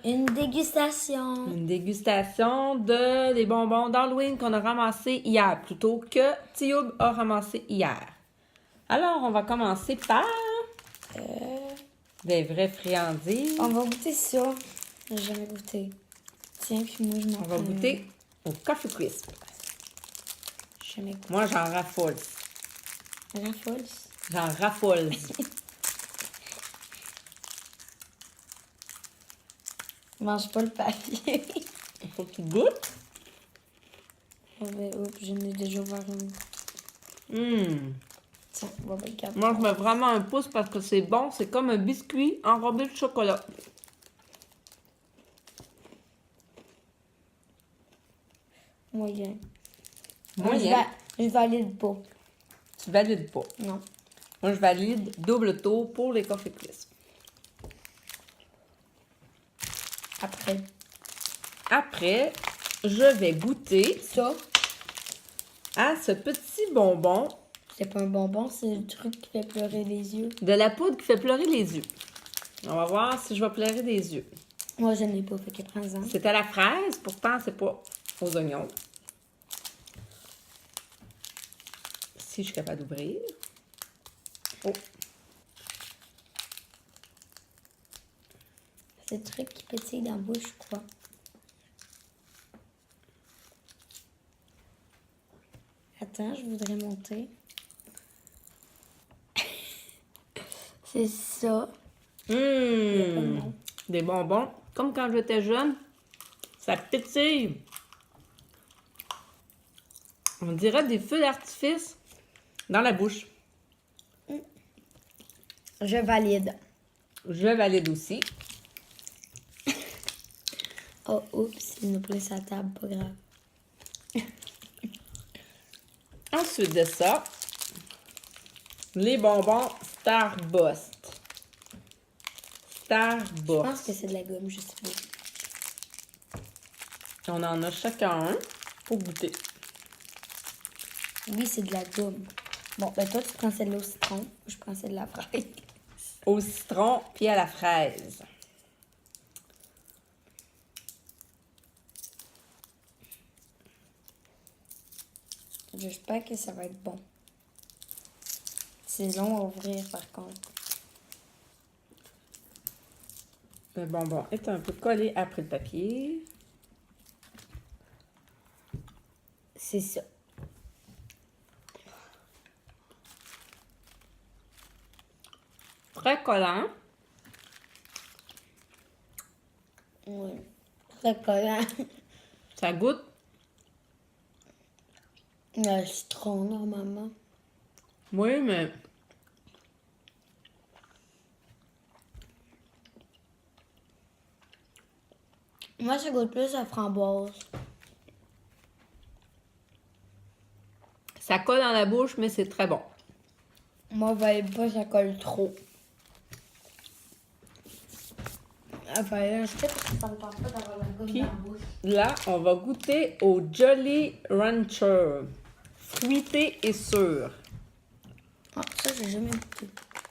Une dégustation. Une dégustation de les bonbons d'Halloween qu'on a ramassés hier, plutôt que Tioub a ramassé hier. Alors, on va commencer par des vraies friandises. On va goûter ça. J'ai jamais goûté. Tiens, puis moi, je m'en On va goûter au Coffee Crisp. Jamais goûté. Moi, j'en raffole. Raffles. J'en raffole. Mange pas le papier. Il faut qu'il goûte. Oups, j'en ai déjà ouvert une. Tiens, on va mettre le cap. Moi, je mets vraiment un pouce parce que c'est bon. C'est comme un biscuit enrobé de chocolat. Moyen. Moyen. Je valide pas. Tu valides pas. Non. Moi, je valide double tour pour les Coffee Crisp. Après, je vais goûter Ça, à ce petit bonbon c'est pas un bonbon, c'est le truc qui fait pleurer les yeux. de la poudre qui fait pleurer les yeux. On va voir si je vais pleurer des yeux. Moi, je n'ai pas, fait que prends-en. C'est à la fraise, pourtant, c'est pas aux oignons. Si je suis capable d'ouvrir. Oh, C'est le truc qui pétille dans la bouche, je crois. Attends, je voudrais monter. C'est ça. Des bonbons. Comme quand j'étais jeune, ça pétille. On dirait des feux d'artifice dans la bouche. Je valide. Je valide aussi. Oh, oups, il nous place à la table, pas grave. Ensuite de ça, les bonbons Starburst. Je pense que Starburst. c'est de la gomme, je sais pas. On en a chacun un pour goûter. Oui, c'est de la gomme. Bon, ben toi, tu prends celle-là au citron. Je prends celle de la fraise. Au citron puis à la fraise. J'espère que ça va être bon. C'est long à ouvrir, par contre. Le bonbon est un peu collé après le papier. C'est ça. Très collant. Oui. Très collant. Ça goûte. Le citron, normalement. Oui, mais Moi, ça goûte plus à framboise. ça colle dans la bouche, mais c'est très bon. Moi, je valide pas, ça colle trop. Enfin, là, je sais parce que ça me tente pas d'avoir la gomme Puis, dans la bouche. là, on va goûter au Jolly Rancher. Fruité et sûr. Ah, ça, j'ai jamais goûté.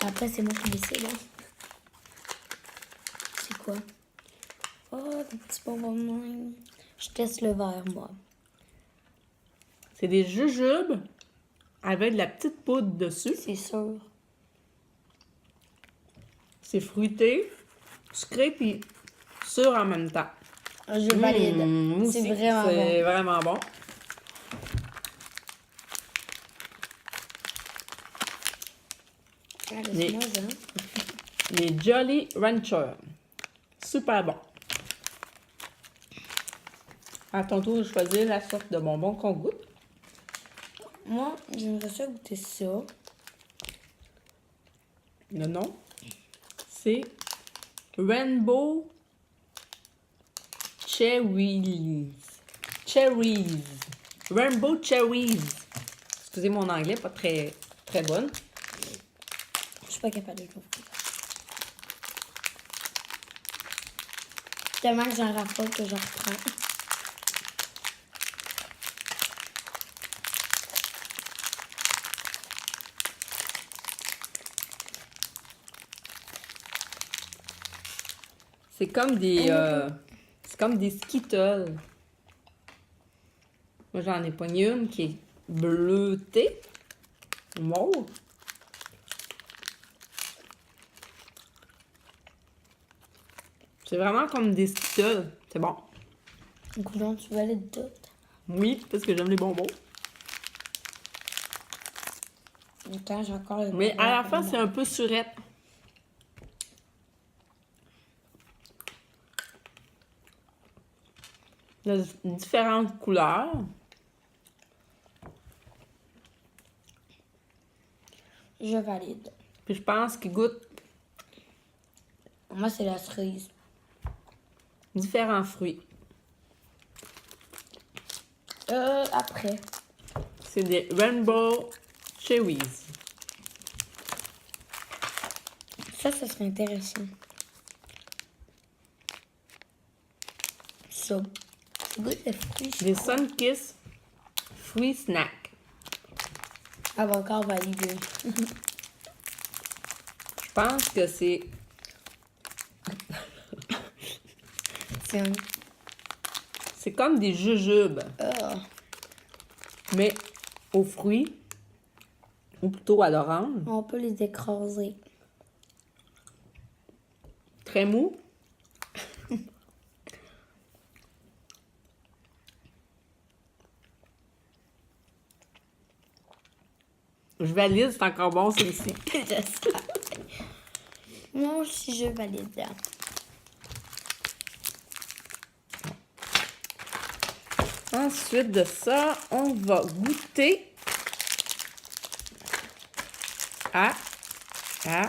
Après, c'est moi qui décide. Hein. C'est quoi? Oh, des petits bonbons de même. Je teste le verre, moi. C'est des jujubes avec de la petite poudre dessus. C'est sûr. C'est fruité, sucré puis sûr en même temps. Je valide. Moi C'est aussi, vraiment bon. C'est vraiment bon. Ah, laisse-moi ça. Les Jolly Rancher. Super bon. À ton tour de choisir la sorte de bonbon qu'on goûte. Moi, j'aimerais ça goûter ça. Le nom, c'est Rainbow Cherries. Cherries. Rainbow Cherries. Excusez mon anglais, pas très, très bonne. Je suis pas capable de le goûter. Tellement que j'en raffole que j'en reprends. C'est comme des... c'est comme des Skittles. Moi, j'en ai pogné une qui est bleutée. Mauve. C'est vraiment comme des Skittles. C'est bon. Coudon, tu valides tout. Oui, parce que j'aime les bonbons. Attends, j'ai encore les Mais bonbons à la pour fin, moi. c'est un peu surette. Il y a différentes couleurs. Je valide. Puis je pense qu'ils goûtent Moi, c'est la cerise. différents fruits. Après. C'est des Rainbow Cherries. Ça serait intéressant. Ça. Ça goûte le fruit. Des Sunkiss Fruit Snack. Elle va encore valider. Je pense que c'est... Tiens. C'est comme des jujubes, mais aux fruits, ou plutôt à l'orange. On peut les écraser. Très mou. Je valide, c'est encore bon celui-ci. Moi aussi, je valide. Ensuite de ça, on va goûter à C'est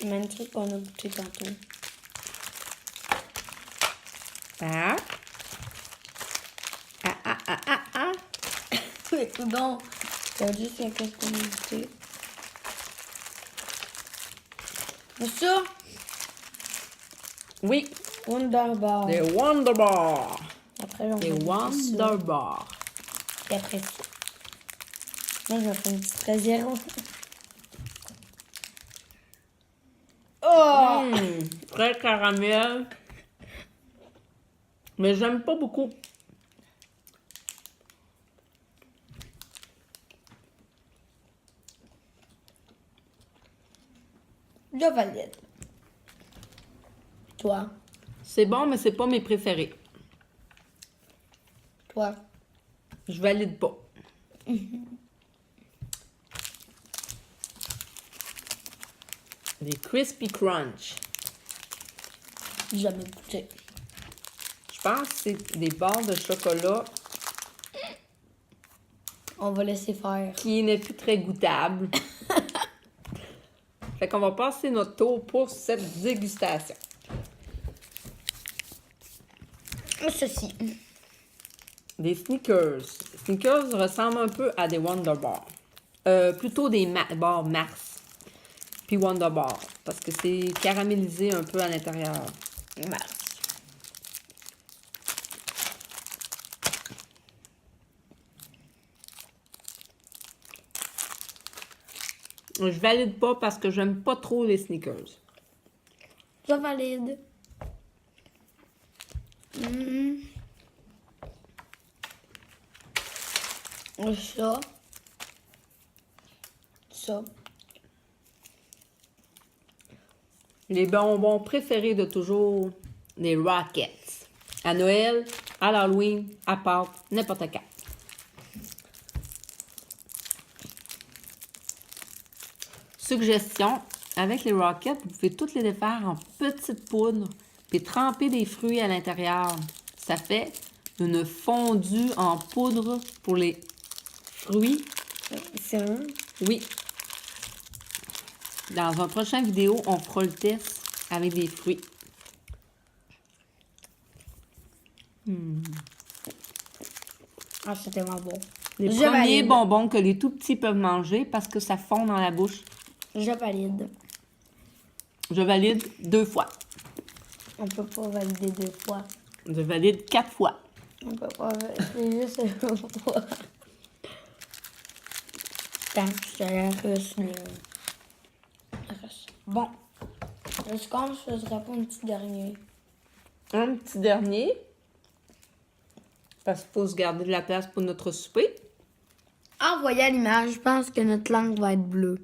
le même truc qu'on a goûté tantôt. Mais tout donc. T'as dit c'est qu'est-ce qu'on a goûté. Mais ça, Oui, Wonderbar. des Wonder Bar. Après, on Des va goûter ça. Wonder Bar. Et après ça. Moi, je vais faire une petite 13-0. Oh! Très caramel. Mais j'aime pas beaucoup. Je valide. Toi. C'est bon, mais c'est pas mes préférés. Toi. Je valide pas. Des Crispy Crunch. Jamais goûté. Je pense que c'est des barres de chocolat On va laisser faire. qui n'est plus très goûtable. Fait qu'on va passer notre tour pour cette dégustation. Ceci. Des Snickers. Les Snickers ressemblent un peu à des Wonder Bar. Plutôt des bars Mars. Puis Wonder Bar. Parce que c'est caramélisé un peu à l'intérieur. Mars. Je valide pas parce que j'aime pas trop les Snickers. Je valide. Ça. Ça. Les bonbons préférés de toujours, les Rockets. À Noël, à l'Halloween, à Pâques, n'importe quand. Suggestion, avec les Rockets, vous pouvez toutes les défaire en petites poudres puis tremper des fruits à l'intérieur. Ça fait une fondue en poudre pour les fruits. C'est un. Oui. Dans une prochaine vidéo, on fera le test avec des fruits. Ah, c'est tellement bon. Les Je premiers valide. bonbons que les tout petits peuvent manger parce que ça fond dans la bouche. Je valide. Je valide 2 fois. On peut pas valider 2 fois. Je valide 4 fois. On peut pas valider juste 1 fois. Attends, je te la russe, le russe. Bon. Est-ce qu'on ne faisrait pas un petit dernier? Un petit dernier. Parce qu'il faut se garder de la place pour notre souper. En voyant l'image, je pense que notre langue va être bleue.